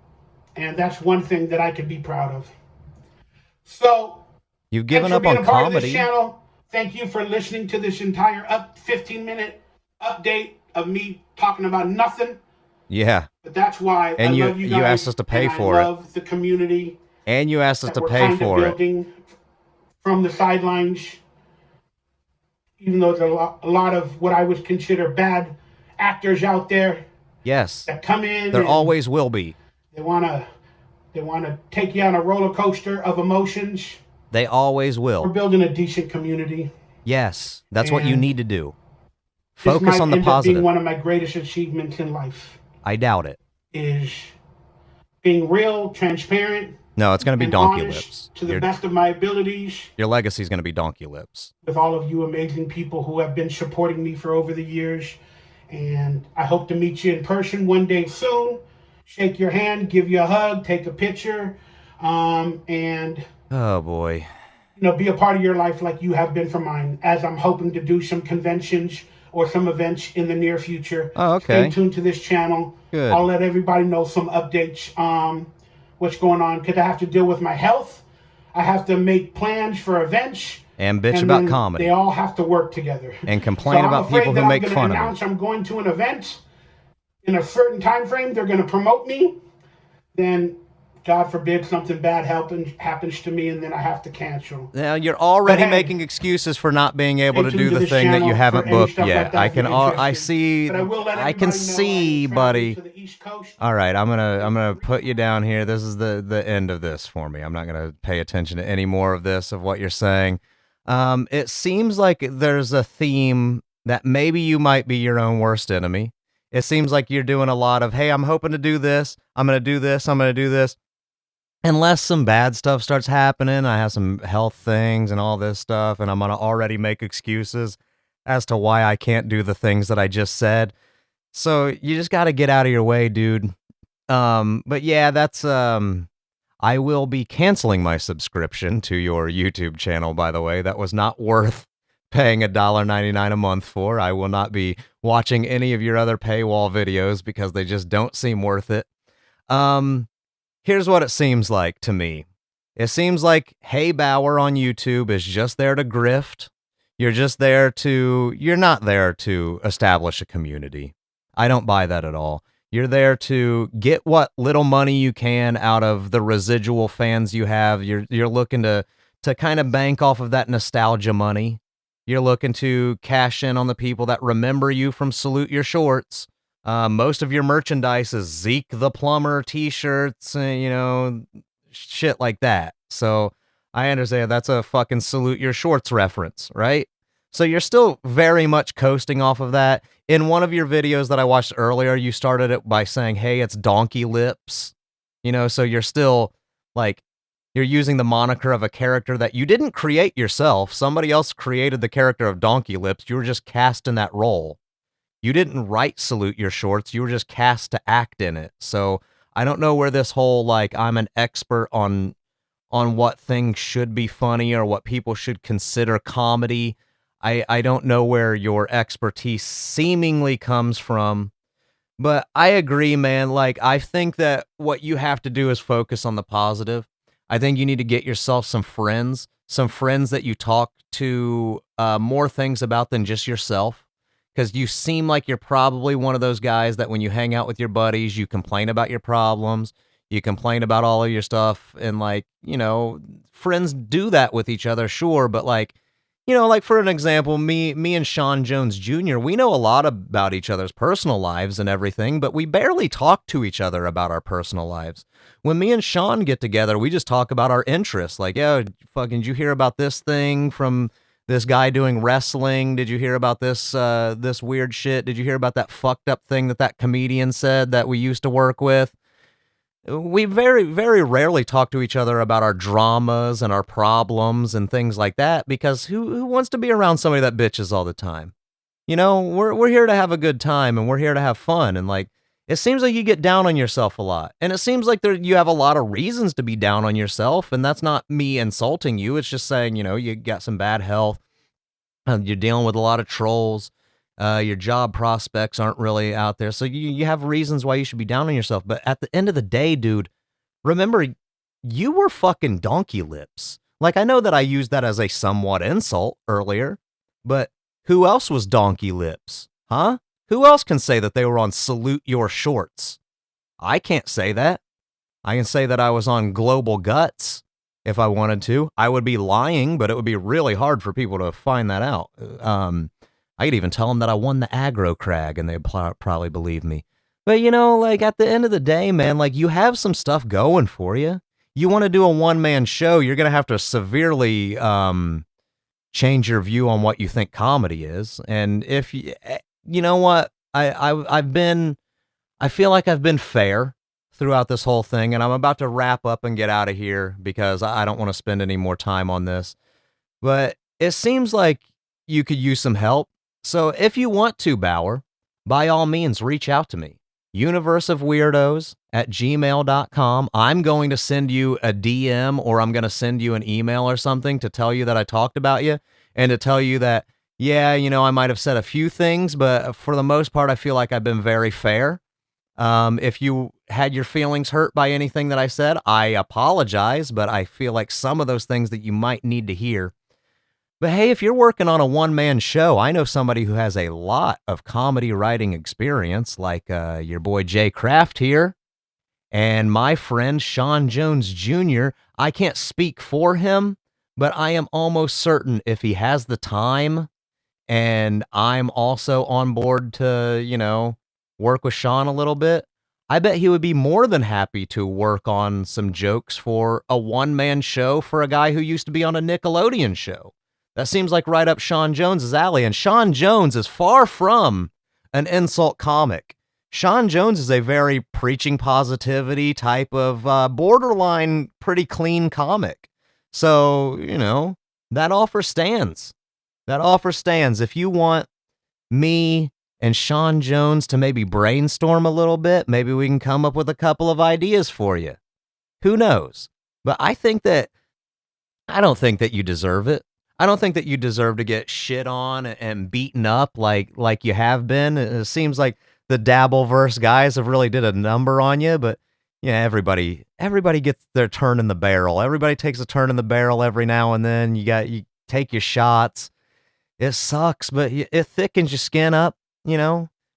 and that's one thing that I can be proud of. So, you've given up on comedy. Part of this channel. Thank you for listening to this entire 15-minute update of me talking about nothing. Yeah. But that's why and I you, love you guys. You asked us to pay for it. I love the community. And you asked us to pay for it. From the sidelines, even though there's a lot of what I would consider bad actors out there. Yes. That come in. There always will be. They wanna take you on a roller coaster of emotions. They always will. We're building a decent community. Yes, that's what you need to do. Focus on the positive. This might end up being one of my greatest achievements in life. I doubt it. Is being real, transparent. No, it's going to be Donkey Lips. To the best of my abilities. Your legacy is going to be Donkey Lips. With all of you amazing people who have been supporting me for over the years. And I hope to meet you in person one day soon. Shake your hand, give you a hug, take a picture, and oh boy, be a part of your life like you have been for mine. As I'm hoping to do some conventions or some events in the near future. Oh, okay. Stay tuned to this channel. Good. I'll let everybody know some updates, what's going on, because I have to deal with my health. I have to make plans for events. And bitch about comedy. They all have to work together. And complain about people who make fun of me. I'm going to an event in a certain time frame. They're going to promote me. Then, God forbid, something bad happens to me, and then I have to cancel. Now you're already making excuses for not being able to do the thing that you haven't booked yet. I can see, buddy. All right, I'm gonna put you down here. This is the end of this for me. I'm not gonna pay attention to any more of this of what you're saying. It seems like there's a theme that maybe you might be your own worst enemy. It seems like you're doing a lot of, hey, I'm hoping to do this. I'm going to do this. I'm going to do this. Unless some bad stuff starts happening, I have some health things and all this stuff, and I'm going to already make excuses as to why I can't do the things that I just said. So you just got to get out of your way, dude. But yeah, that's, I will be canceling my subscription to your YouTube channel, by the way. That was not worth paying $1.99 a month for. I will not be watching any of your other paywall videos because they just don't seem worth it. Here's what it seems like to me. It seems like Hey Bauer on YouTube is just there to grift. You're not there to establish a community. I don't buy that at all. You're there to get what little money you can out of the residual fans you have. You're looking to kind of bank off of that nostalgia money. You're looking to cash in on the people that remember you from Salute Your Shorts. Most of your merchandise is Zeke the Plumber t-shirts, shit like that. So I understand that's a fucking Salute Your Shorts reference, right? So you're still very much coasting off of that. in one of your videos that I watched earlier, you started it by saying, hey, it's donkey lips. So you're still like, you're using the moniker of a character that you didn't create yourself. Somebody else created the character of Donkey Lips. You were just cast in that role. You didn't write Salute Your Shorts. You were just cast to act in it. So I don't know where this whole, like, I'm an expert on what things should be funny or what people should consider comedy. I don't know where your expertise seemingly comes from. But I agree, man. Like, I think that what you have to do is focus on the positive. I think you need to get yourself some friends that you talk to more things about than just yourself. Because you seem like you're probably one of those guys that when you hang out with your buddies, you complain about your problems, you complain about all of your stuff. And like, friends do that with each other, sure. But like, like for an example, me and Sean Jones Jr., we know a lot about each other's personal lives and everything, but we barely talk to each other about our personal lives. When me and Sean get together, we just talk about our interests. Like, yeah, fucking, did you hear about this thing from this guy doing wrestling? Did you hear about this this weird shit? Did you hear about that fucked up thing that comedian said that we used to work with? We very, very rarely talk to each other about our dramas and our problems and things like that, because who wants to be around somebody that bitches all the time? We're here to have a good time and we're here to have fun. And like, it seems like you get down on yourself a lot. And it seems like you have a lot of reasons to be down on yourself. And that's not me insulting you. It's just saying, you got some bad health. You're dealing with a lot of trolls. Your job prospects aren't really out there. So you have reasons why you should be down on yourself. But at the end of the day, dude, remember, you were fucking Donkey Lips. Like, I know that I used that as a somewhat insult earlier, but who else was Donkey Lips? Huh? Who else can say that they were on Salute Your Shorts? I can't say that. I can say that I was on Global Guts if I wanted to. I would be lying, but it would be really hard for people to find that out. I could even tell them that I won the aggro crag and they'd probably believe me. But, like, at the end of the day, man, like, you have some stuff going for you. You want to do a one-man show, you're going to have to severely change your view on what you think comedy is. And if you know what, I feel like I've been fair throughout this whole thing, and I'm about to wrap up and get out of here because I don't want to spend any more time on this. But it seems like you could use some help. So if you want to, Bauer, by all means, reach out to me. UniverseOfWeirdos@gmail.com. I'm going to send you a DM or I'm going to send you an email or something to tell you that I talked about you and to tell you that, yeah, I might have said a few things, but for the most part, I feel like I've been very fair. If you had your feelings hurt by anything that I said, I apologize, but I feel like some of those things that you might need to hear. But hey, if you're working on a one-man show, I know somebody who has a lot of comedy writing experience, like your boy Jay Kraft here, and my friend Sean Jones Jr. I can't speak for him, but I am almost certain if he has the time, and I'm also on board to, work with Sean a little bit, I bet he would be more than happy to work on some jokes for a one-man show for a guy who used to be on a Nickelodeon show. That seems like right up Sean Jones's alley, and Sean Jones is far from an insult comic. Sean Jones is a very preaching positivity type of borderline pretty clean comic. So, that offer stands. That offer stands. If you want me and Sean Jones to maybe brainstorm a little bit, maybe we can come up with a couple of ideas for you. Who knows? But I don't think that you deserve it. I don't think that you deserve to get shit on and beaten up like you have been. It seems like the Dabbleverse guys have really did a number on you, but yeah, everybody gets their turn in the barrel. Everybody takes a turn in the barrel every now and then. You take your shots. It sucks, but it thickens your skin up,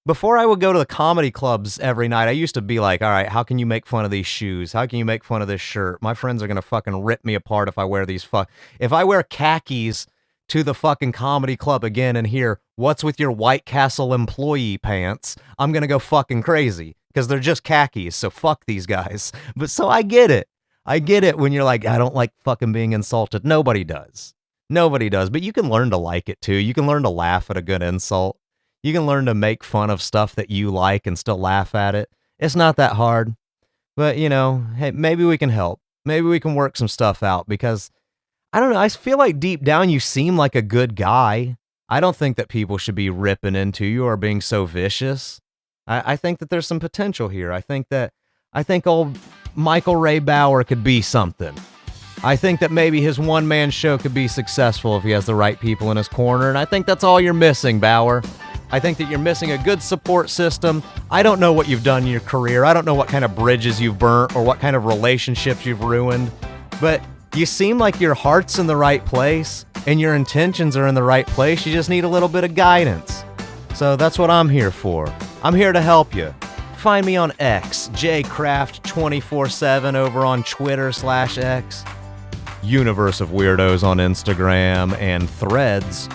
Before I would go to the comedy clubs every night, I used to be like, all right, how can you make fun of these shoes? How can you make fun of this shirt? My friends are going to fucking rip me apart if I wear if I wear khakis to the fucking comedy club again and hear, what's with your White Castle employee pants? I'm going to go fucking crazy because they're just khakis. So fuck these guys. But so I get it. I get it when you're like, I don't like fucking being insulted. Nobody does. Nobody does. But you can learn to like it too. You can learn to laugh at a good insult. You can learn to make fun of stuff that you like and still laugh at it. It's not that hard. But, hey, maybe we can help. Maybe we can work some stuff out because, I don't know, I feel like deep down you seem like a good guy. I don't think that people should be ripping into you or being so vicious. I think that there's some potential here. I think old Michael Ray Bauer could be something. I think that maybe his one-man show could be successful if he has the right people in his corner, and I think that's all you're missing, Bauer. I think that you're missing a good support system. I don't know what you've done in your career. I don't know what kind of bridges you've burnt or what kind of relationships you've ruined, but you seem like your heart's in the right place and your intentions are in the right place. You just need a little bit of guidance. So that's what I'm here for. I'm here to help you. Find me on X, jcraft247 over on Twitter/X, Universe of Weirdos on Instagram and Threads.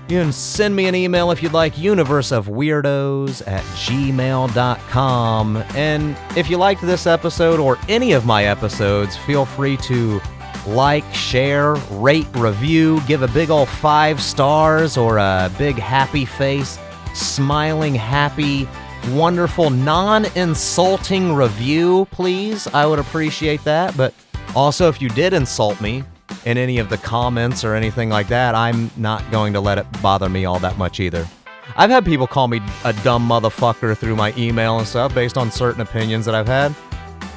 You can send me an email if you'd like, universeofweirdos@gmail.com. And if you liked this episode or any of my episodes, feel free to like, share, rate, review, give a big ol' 5 stars or a big happy face, smiling, happy, wonderful, non-insulting review, please. I would appreciate that. But also, if you did insult me in any of the comments or anything like that, I'm not going to let it bother me all that much either. I've had people call me a dumb motherfucker through my email and stuff based on certain opinions that I've had.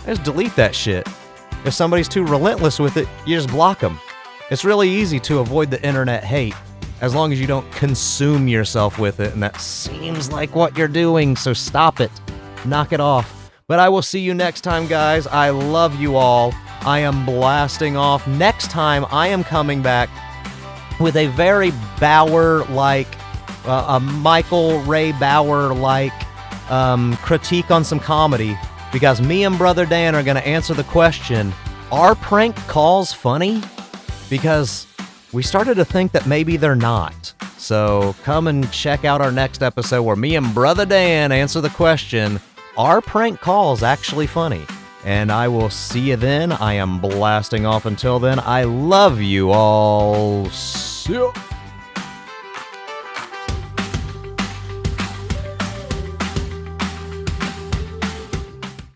I just delete that shit. If somebody's too relentless with it, you just block them. It's really easy to avoid the internet hate as long as you don't consume yourself with it, and that seems like what you're doing, so stop it. Knock it off. But I will see you next time, guys. I love you all. I am blasting off. Next time, I am coming back with a very Bauer-like, a Michael Ray Bauer-like critique on some comedy, because me and Brother Dan are going to answer the question, are prank calls funny? Because we started to think that maybe they're not. So come and check out our next episode where me and Brother Dan answer the question, are prank calls actually funny? And I will see you then. I am blasting off until then. I love you all. See ya.